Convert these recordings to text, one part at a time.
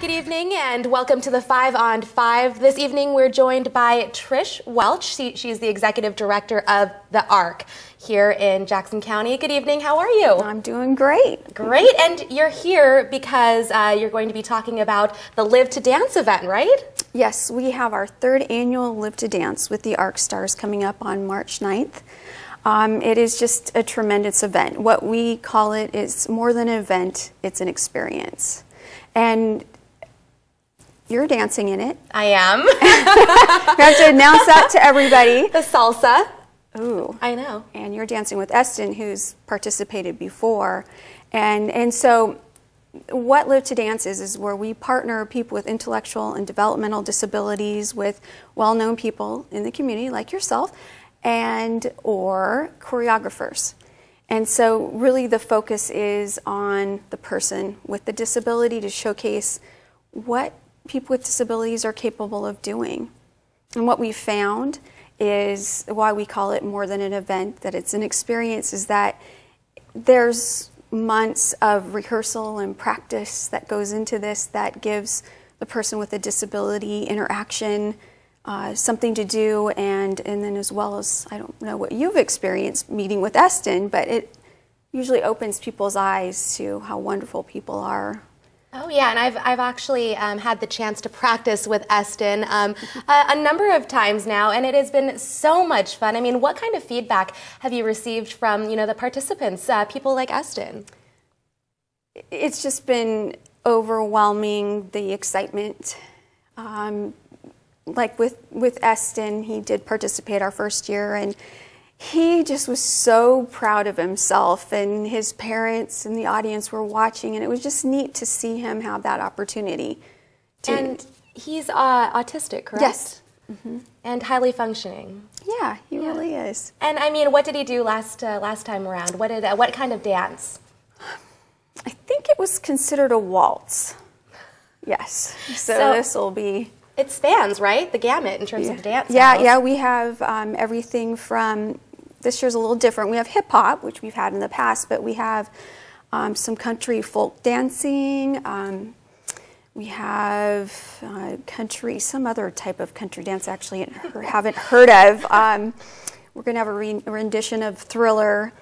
Good evening and welcome to the 5 on 5. This evening we're joined by Trish Welch. She's the Executive Director of the ARC here in Jackson County. Good evening, how are you? I'm doing great. Great, and you're here because you're going to be talking about the Live to Dance event, right? Yes, we have our 3rd annual Live to Dance with the ARC Stars coming up on March 9th. It is just a tremendous event. What we call it is more than an event, it's an experience. And you're dancing in it. I am. You have to announce that to everybody. The salsa. Ooh. I know. And you're dancing with Eston, who's participated before. And so what Live to Dance is where we partner people with intellectual and developmental disabilities with well-known people in the community like yourself and or choreographers. And so really the focus is on the person with the disability to showcase what people with disabilities are capable of doing. And what we found is why we call it more than an event, that it's an experience, is that there's months of rehearsal and practice that goes into this that gives the person with a disability interaction, something to do, and then as well as, I don't know what you've experienced meeting with Eston, but it usually opens people's eyes to how wonderful people are. Oh yeah, and I've actually had the chance to practice with Eston a number of times now, and it has been so much fun. I mean, what kind of feedback have you received from, you know, the participants, people like Eston? It's just been overwhelming, the excitement. Like with Eston, he did participate our first year, and he just was so proud of himself, and his parents and the audience were watching, and it was just neat to see him have that opportunity. And he's autistic, correct? Yes. Mm-hmm. And highly functioning. Yeah, he really is. And I mean, what did he do last time around? What kind of dance? I think it was considered a waltz. Yes. So this will be... It spans, right? The gamut in terms of dance. Yeah, we have everything from, this year's a little different. We have hip hop, which we've had in the past, but we have some country folk dancing. We have country, some other type of country dance actually I haven't heard of. We're going to have a rendition of Thriller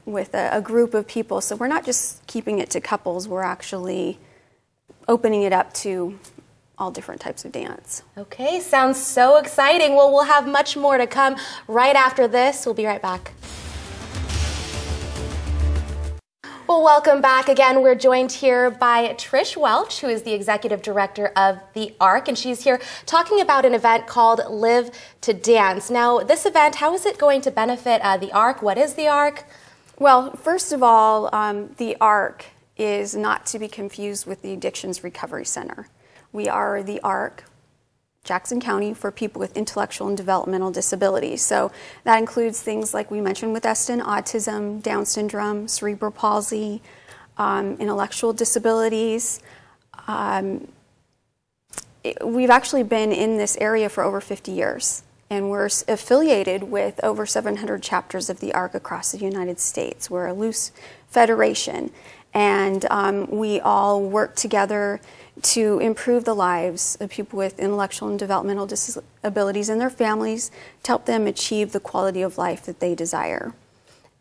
with a group of people. So we're not just keeping it to couples, we're actually opening it up to all different types of dance. Okay, sounds so exciting. Well, we'll have much more to come right after this. We'll be right back. Well, welcome back again. We're joined here by Trish Welch, who is the Executive Director of the ARC, and she's here talking about an event called Live to Dance. Now, this event, how is it going to benefit the ARC? What is the ARC? Well, first of all, the ARC is not to be confused with the Addictions Recovery Center. We are the ARC, Jackson County, for people with intellectual and developmental disabilities. So that includes things like we mentioned with Eston, autism, Down syndrome, cerebral palsy, intellectual disabilities. We've actually been in this area for over 50 years, and we're affiliated with over 700 chapters of the ARC across the United States. We're a loose federation, and we all work together to improve the lives of people with intellectual and developmental disabilities and their families to help them achieve the quality of life that they desire.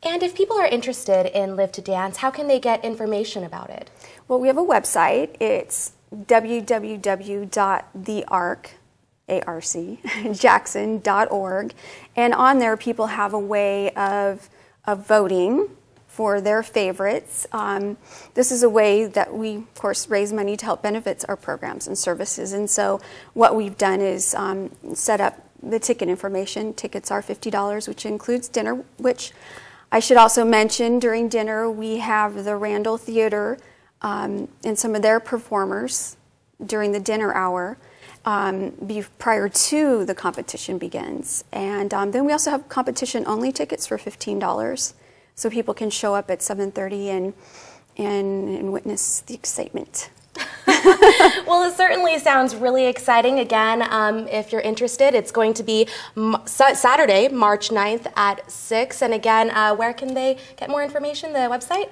And if people are interested in Live to Dance, how can they get information about it? Well, we have a website. It's www.thearc.jackson.org, and on there people have a way of voting for their favorites. This is a way that we, of course, raise money to help benefit our programs and services. And so what we've done is set up the ticket information. Tickets are $50, which includes dinner, which I should also mention during dinner we have the Randall Theater and some of their performers during the dinner hour prior to the competition begins. And then we also have competition-only tickets for $15. So people can show up at 7:30 and witness the excitement. Well, it certainly sounds really exciting. Again, if you're interested, it's going to be Saturday, March 9th at 6. And again, where can they get more information? The website?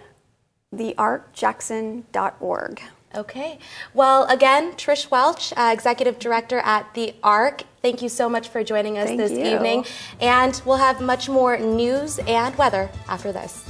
thearcjackson.org. Okay. Well, again, Trish Welch, Executive Director at the ARC, thank you so much for joining us this evening. And we'll have much more news and weather after this.